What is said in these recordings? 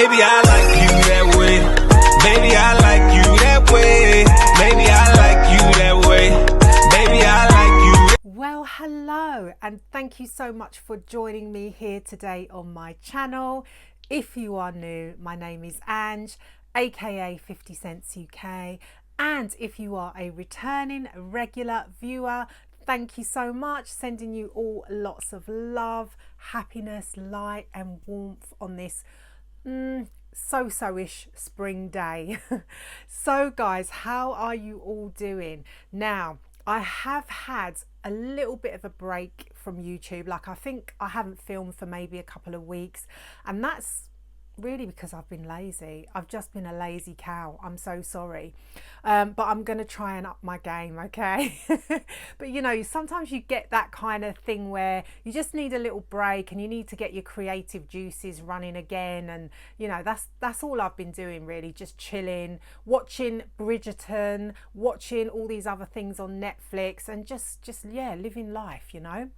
Baby, I like you that way. Baby, I like you that way. Baby, I like you that way. Baby, I like you. Well, hello, and thank you so much for joining me here today on my channel. If you are new, my name is Ange, aka 50 Cents UK, and if you are a returning regular viewer, thank you so much. Sending you all lots of love, happiness, light and warmth on this so-ish spring day. So guys, how are you all doing? Now, I have had a little bit of a break from YouTube. Like, I think I haven't filmed for maybe a couple of weeks, and that's really because I've been lazy. I've just been a lazy cow. I'm so sorry. But I'm going to try and up my game, okay? But you know, sometimes you get that kind of thing where you just need a little break and you need to get your creative juices running again. And you know, that's all I've been doing really, just chilling, watching Bridgerton, watching all these other things on Netflix, and just yeah, living life, you know.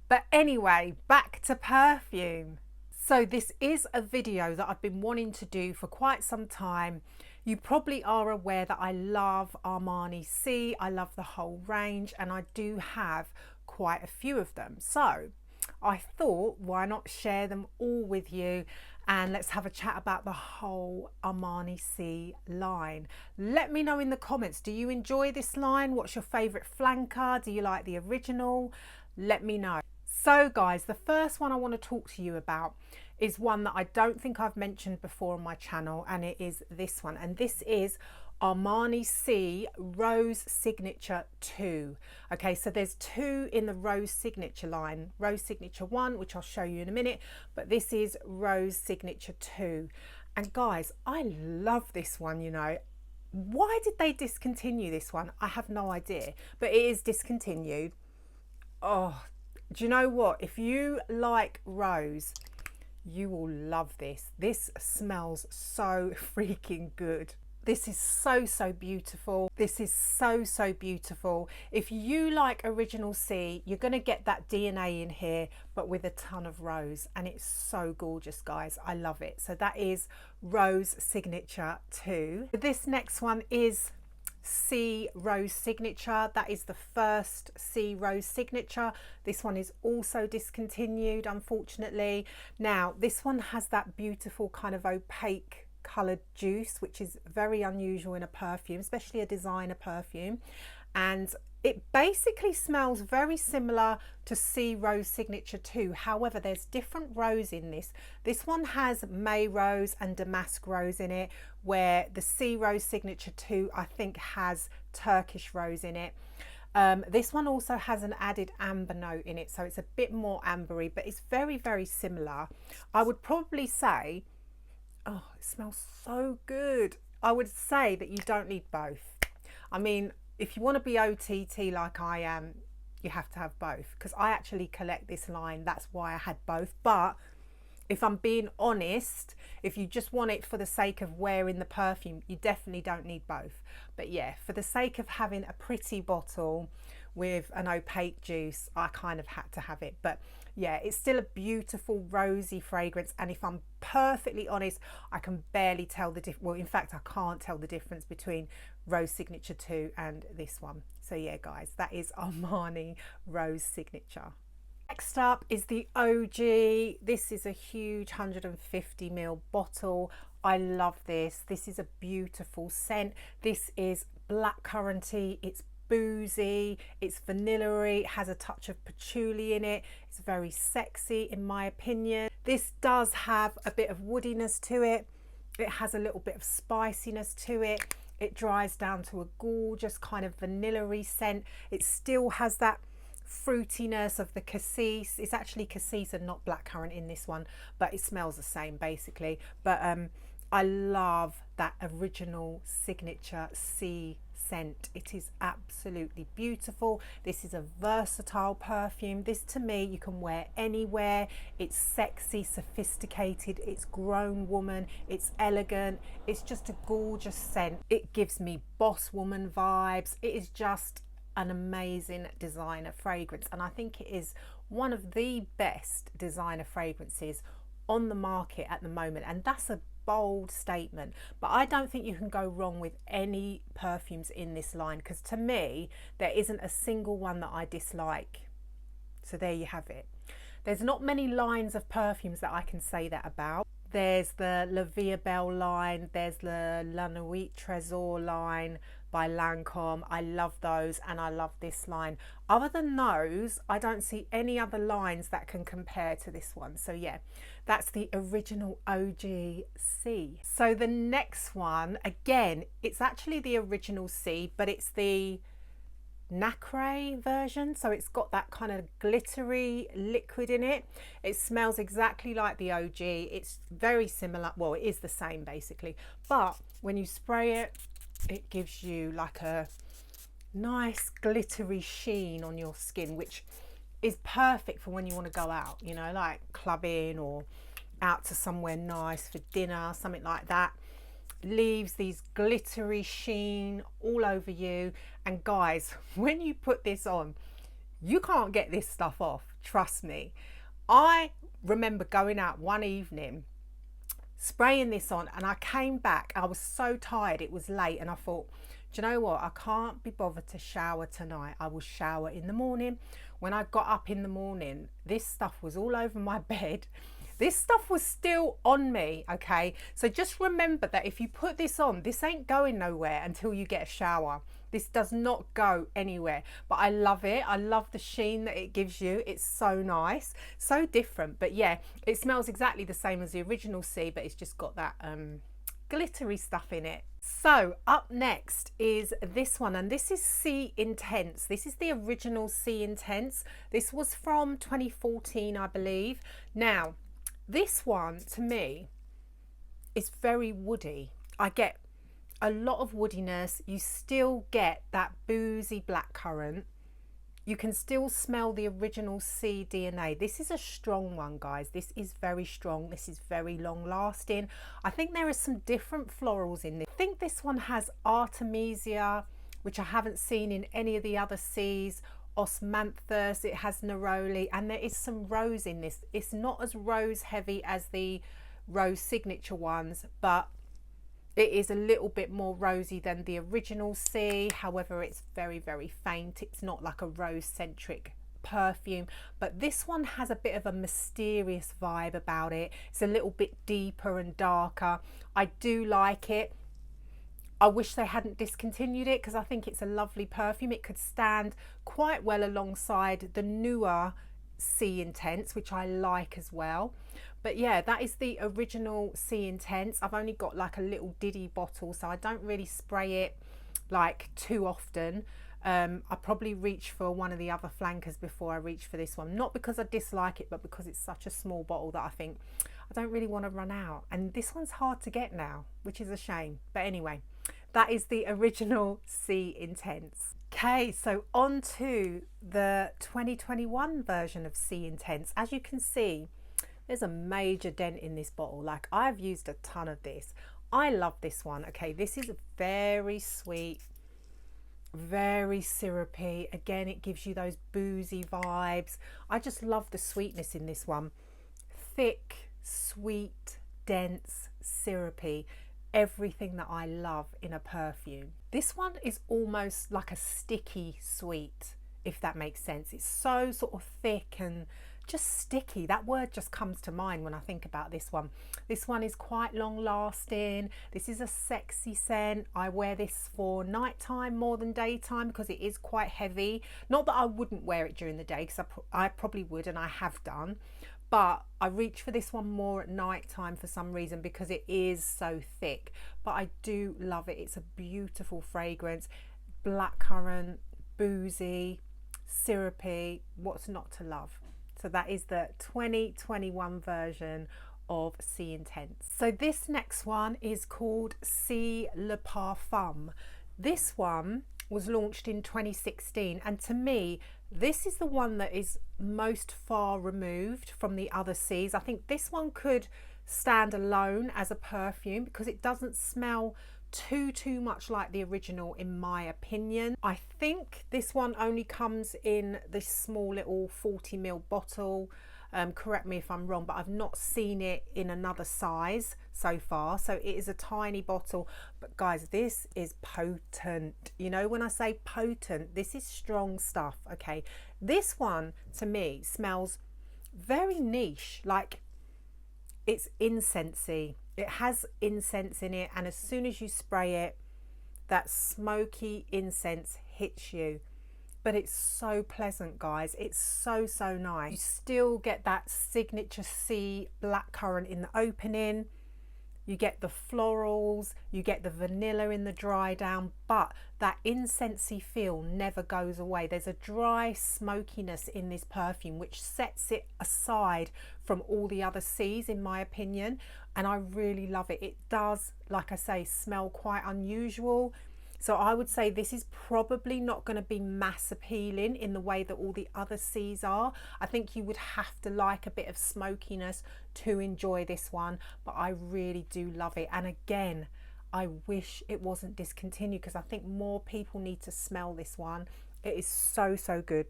But anyway, back to perfume. So this is a video that I've been wanting to do for quite some time. You probably are aware that I love Armani Si. I love the whole range, and I do have quite a few of them. So I thought, why not share them all with you, and let's have a chat about the whole Armani Si line. Let me know in the comments, do you enjoy this line? What's your favourite flanker? Do you like the original? Let me know. So guys, the first one I want to talk to you about is one that I don't think I've mentioned before on my channel, and it is this one. And this is Armani Si Rose Signature 2. Okay, so there's two in the Rose Signature line. Rose Signature 1, which I'll show you in a minute, but this is Rose Signature 2. And guys, I love this one, you know. Why did they discontinue this one? I have no idea, but it is discontinued. Oh, do you know what? If you like rose, you will love this. This smells so freaking good. This is so beautiful. This is so beautiful. If you like Original Si, you're going to get that DNA in here, but with a ton of rose, and it's so gorgeous, guys. I love it. So that is Rose Signature 2. This next one is Si Rose Signature. That is the first Si Rose Signature. This one is also discontinued, unfortunately. Now this one has that beautiful kind of opaque coloured juice, which is very unusual in a perfume, especially a designer perfume, and it basically smells very similar to Si Rose Signature 2. However, there's different rose in this. This one has May Rose and Damask Rose in it, where the Si Rose Signature 2 I think has Turkish Rose in it. This one also has an added amber note in it, so it's a bit more ambery, but it's very similar. I would probably say, oh, it smells so good. I would say that you don't need both. I mean, if you want to be OTT like I am, you have to have both, because I actually collect this line. That's why I had both. But if I'm being honest, if you just want it for the sake of wearing the perfume, you definitely don't need both. But yeah, for the sake of having a pretty bottle with an opaque juice, I kind of had to have it. But yeah, it's still a beautiful rosy fragrance, and if I'm perfectly honest, I can barely tell the difference. Well, in fact, I can't tell the difference between Rose Signature 2 and this one. So yeah, guys, that is Armani Rose Signature. Next up is the OG. This is a huge 150ml bottle. I love this. This is a beautiful scent. This is blackcurranty. It's boozy, it's vanilla-y, it has a touch of patchouli in it. It's very sexy in my opinion. This does have a bit of woodiness to it. It has a little bit of spiciness to it. It dries down to a gorgeous kind of vanilla-y scent. It still has that fruitiness of the cassis. It's actually cassis and not blackcurrant in this one, but it smells the same basically. But I love that original signature Si scent. It is absolutely beautiful. This is a versatile perfume. This to me you can wear anywhere. It's sexy, sophisticated, it's grown woman, it's elegant, it's just a gorgeous scent. It gives me boss woman vibes. It is just an amazing designer fragrance, and I think it is one of the best designer fragrances on the market at the moment, and that's a bold statement, but I don't think you can go wrong with any perfumes in this line, because to me there isn't a single one that I dislike. So there you have it. There's not many lines of perfumes that I can say that about. There's the La Vie Belle line, there's the La Nuit Trésor line by Lancôme. I love those, and I love this line. Other than those, I don't see any other lines that can compare to this one. So yeah, that's the original OG Si. So the next one, again, it's actually the original Si, but it's the Nacre version, so it's got that kind of glittery liquid in it. It smells exactly like the OG. It's very similar, well, it is the same basically, but when you spray it, it gives you like a nice glittery sheen on your skin, which is perfect for when you want to go out, you know, like clubbing or out to somewhere nice for dinner, something like that. Leaves these glittery sheen all over you. And guys, when you put this on, you can't get this stuff off, trust me. I remember going out one evening, spraying this on, and I came back, I was so tired, it was late, and I thought, do you know what, I can't be bothered to shower tonight, I will shower in the morning. When I got up in the morning, this stuff was all over my bed. This stuff was still on me, okay? So just remember that if you put this on, this ain't going nowhere until you get a shower. This does not go anywhere, but I love it. I love the sheen that it gives you. It's so nice, so different. But yeah, it smells exactly the same as the original Si, but it's just got that glittery stuff in it. So up next is this one, and this is Si Intense. This is the original Si Intense. This was from 2014, I believe. Now, this one, to me, is very woody. I get a lot of woodiness. You still get that boozy blackcurrant. You can still smell the original Si DNA. This is a strong one, guys. This is very strong. This is very long lasting. I think there are some different florals in this. I think this one has Artemisia, which I haven't seen in any of the other Sis. Osmanthus, it has neroli, and there is some rose in this. It's not as rose heavy as the rose signature ones, but it is a little bit more rosy than the original Si. However, it's very, very faint. It's not like a rose centric perfume, but this one has a bit of a mysterious vibe about it. It's a little bit deeper and darker. I do like it. I wish they hadn't discontinued it, because I think it's a lovely perfume. It could stand quite well alongside the newer Si Intense, which I like as well. But yeah, that is the original Si Intense. I've only got like a little diddy bottle, so I don't really spray it like too often. I probably reach for one of the other flankers before I reach for this one. Not because I dislike it, but because it's such a small bottle that I think I don't really want to run out. And this one's hard to get now, which is a shame. But anyway, that is the original Si Intense. Okay, so on to the 2021 version of Si Intense. As you can see, there's a major dent in this bottle. Like, I've used a ton of this. I love this one. Okay, this is very sweet, very syrupy. Again, it gives you those boozy vibes. I just love the sweetness in this one. Thick, sweet, dense, syrupy. Everything that I love in a perfume. This one is almost like a sticky sweet, if that makes sense. It's so sort of thick and just sticky. That word just comes to mind when I think about this one. This one is quite long lasting. This is a sexy scent. I wear this for nighttime more than daytime because it is quite heavy. Not that I wouldn't wear it during the day, because I probably would, and I have done. But I reach for this one more at night time for some reason, because it is so thick. But I do love it. It's a beautiful fragrance. Blackcurrant, boozy, syrupy. What's not to love? So that is the 2021 version of Si Intense. So this next one is called Si Le Parfum. This one was launched in 2016, and to me, this is the one that is most far removed from the other Sis. I think this one could stand alone as a perfume because it doesn't smell too much like the original, in my opinion. I think this one only comes in this small little 40 ml bottle. Correct me if I'm wrong, but I've not seen it in another size so far. So it is a tiny bottle, but guys, this is potent. You know, when I say potent, this is strong stuff. Okay, this one to me smells very niche, like it's incensey. It has incense in it, and as soon as you spray it, that smoky incense hits you. But it's so pleasant, guys. It's so nice. You still get that signature Si blackcurrant in the opening. You get the florals, you get the vanilla in the dry down, but that incensey feel never goes away. There's a dry smokiness in this perfume which sets it aside from all the other Cs, in my opinion, and I really love it. It does, like I say, smell quite unusual. So I would say this is probably not going to be mass appealing in the way that all the other Cs are. I think you would have to like a bit of smokiness to enjoy this one, but I really do love it. And again, I wish it wasn't discontinued because I think more people need to smell this one. It is so good.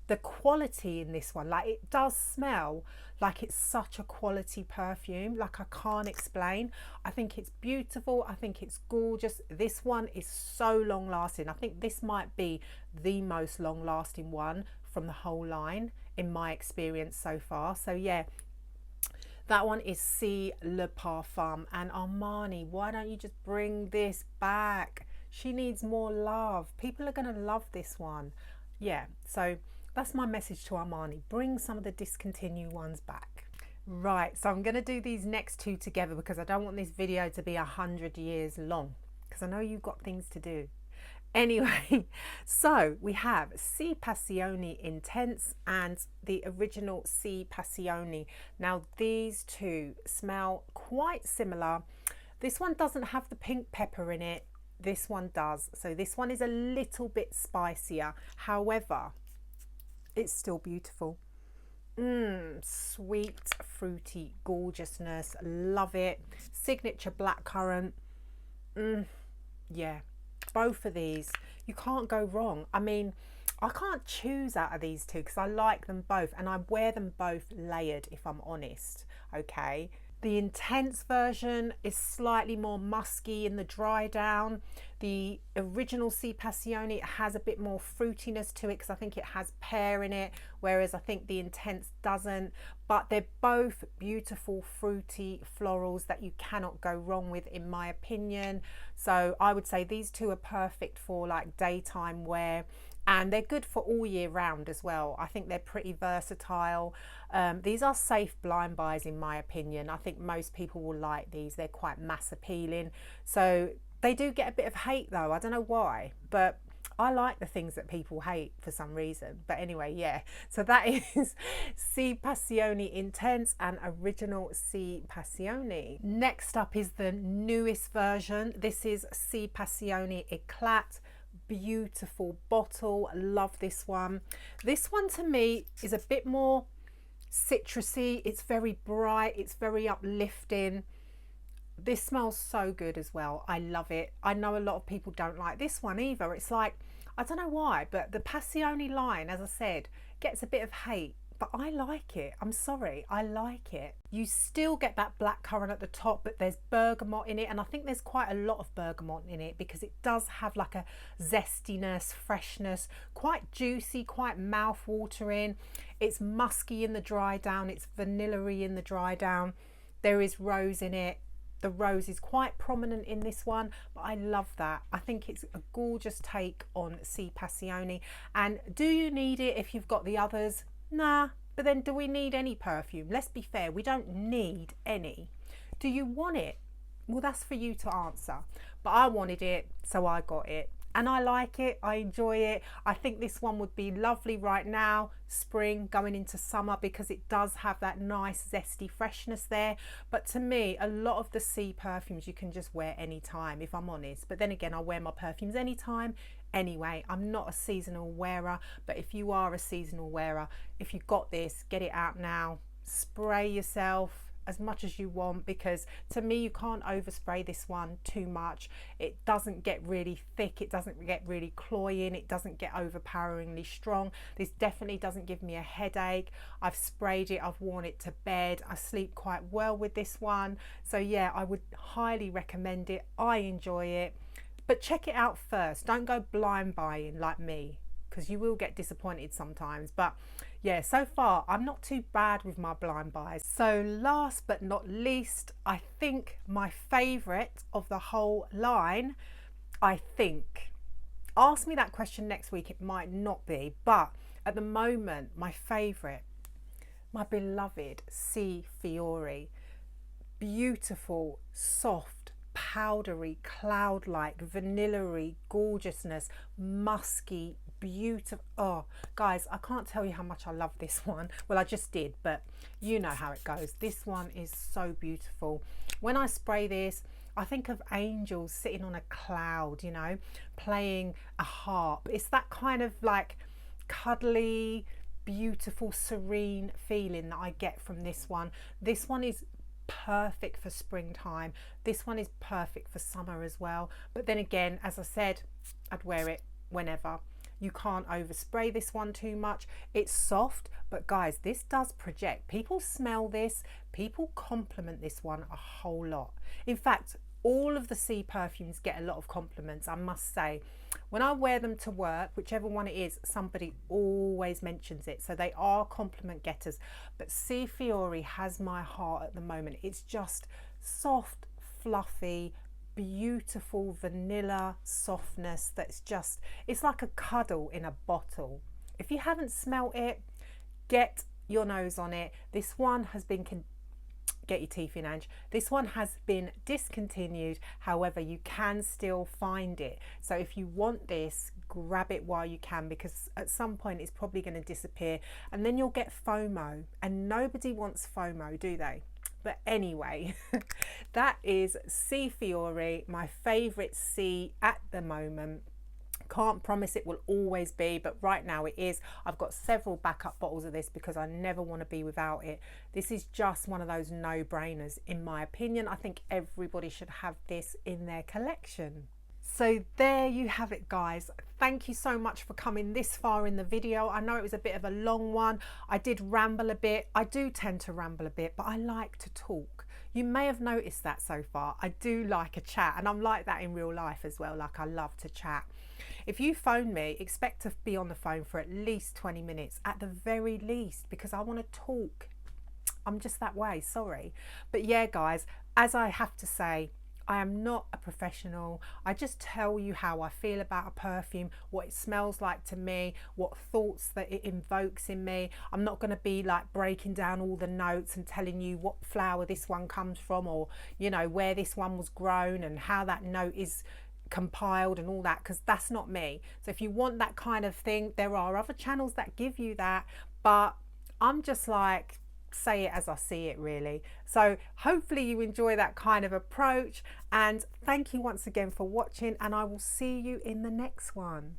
The quality in this one, like, it does smell like it's such a quality perfume, like I can't explain. I think it's beautiful, I think it's gorgeous. This one is so long lasting. I think this might be the most long lasting one from the whole line in my experience so far. So yeah, that one is Si Le Parfum. And Armani, why don't you just bring this back? She needs more love. People are going to love this one. Yeah, so that's my message to Armani. Bring some of the discontinued ones back. Right, so I'm going to do these next two together because I don't want this video to be 100 years long, because I know you've got things to do. Anyway, so we have Si Passione Intense and the original Si Passione. Now these two smell quite similar. This one doesn't have the pink pepper in it. This one does. So this one is a little bit spicier. However, it's still beautiful. Sweet, fruity gorgeousness. Love it. Signature blackcurrant. Yeah, both of these, you can't go wrong. I mean, I can't choose out of these two because I like them both, and I wear them both layered, if I'm honest. Okay, the Intense version is slightly more musky in the dry down. The original Si Passione has a bit more fruitiness to it because I think it has pear in it, whereas I think the Intense doesn't. But they're both beautiful fruity florals that you cannot go wrong with, in my opinion. So I would say these two are perfect for like daytime wear, and they're good for all year round as well. I think they're pretty versatile. These are safe blind buys, in my opinion. I think most people will like these. They're quite mass appealing. So they do get a bit of hate though. I don't know why, but I like the things that people hate for some reason. But anyway, yeah. So that is Si Passione Intense and original Si Passione. Next up is the newest version. This is Si Passione Eclat. Beautiful bottle. Love this one. This one to me is a bit more citrusy. It's very bright. It's very uplifting. This smells so good as well. I love it. I know a lot of people don't like this one either. It's like, I don't know why, but the Passione line, as I said, gets a bit of hate, but I like it. I'm sorry, I like it. You still get that blackcurrant at the top, but there's bergamot in it, and I think there's quite a lot of bergamot in it because it does have like a zestiness, freshness, quite juicy, quite mouth-watering. It's musky in the dry down, it's vanilla-y in the dry down. There is rose in it. The rose is quite prominent in this one, but I love that. I think it's a gorgeous take on Si Passione. And do you need it if you've got the others? Nah, but then do we need any perfume? Let's be fair, we don't need any. Do you want it? Well, that's for you to answer. But I wanted it, so I got it. And I like it, I enjoy it. I think this one would be lovely right now, spring, going into summer, because it does have that nice zesty freshness there. But to me, a lot of the Si perfumes you can just wear anytime, if I'm honest. But then again, I wear my perfumes anytime anyway. I'm not a seasonal wearer, but if you are a seasonal wearer, if you got this, get it out now, spray yourself, as much as you want, because to me you can't overspray this one too much. It doesn't get really thick, it doesn't get really cloying, it doesn't get overpoweringly strong. This definitely doesn't give me a headache. I've sprayed it, I've worn it to bed, I sleep quite well with this one. So yeah, I would highly recommend it. I enjoy it, but check it out first. Don't go blind buying like me, because you will get disappointed sometimes. But yeah, so far I'm not too bad with my blind buys. So last but not least, I think my favorite of the whole line, I think, ask me that question next week, it might not be, but at the moment my favorite, my beloved Si Fiori. Beautiful, soft, powdery, cloud-like, vanilla-y gorgeousness, musky, beautiful. Oh guys, I can't tell you how much I love this one. Well, I just did, but you know how it goes. This one is so beautiful. When I spray this, I think of angels sitting on a cloud, you know, playing a harp. It's that kind of like cuddly, beautiful, serene feeling that I get from this one. This one is perfect for springtime. This one is perfect for summer as well. But then again, as I said, I'd wear it whenever. You can't overspray this one too much. It's soft, but guys, this does project. People smell this, people compliment this one a whole lot. In fact, all of the Si perfumes get a lot of compliments, I must say. When I wear them to work, whichever one it is, somebody always mentions it. So they are compliment getters. But Si Fiori has my heart at the moment. It's just soft, fluffy, beautiful vanilla softness that's just, it's like a cuddle in a bottle. If you haven't smelt it, get your nose on it. This one has been get your teeth in, Ange. This one has been discontinued, however you can still find it. So if you want this, grab it while you can, because at some point it's probably going to disappear and then you'll get FOMO, and nobody wants FOMO, do they? But anyway, that is Si Fiori, my favorite Si at the moment. Can't promise it will always be, but right now it is. I've got several backup bottles of this because I never want to be without it. This is just one of those no-brainers in my opinion. I think everybody should have this in their collection. So there you have it, guys. Thank you so much for coming this far in the video. I know it was a bit of a long one. I did ramble a bit. I do tend to ramble a bit, but I like to talk. You may have noticed that so far. I do like a chat, and I'm like that in real life as well. Like, I love to chat. If you phone me, expect to be on the phone for at least 20 minutes at the very least, because I want to talk. I'm just that way, sorry. But yeah, guys, as I have to say, I am not a professional. I just tell you how I feel about a perfume, what it smells like to me, what thoughts that it invokes in me. I'm not going to be like breaking down all the notes and telling you what flower this one comes from, or, you know, where this one was grown and how that note is compiled and all that, because that's not me. So if you want that kind of thing, there are other channels that give you that, but I'm just like, say it as I see it, really. So hopefully you enjoy that kind of approach, and thank you once again for watching, and I will see you in the next one.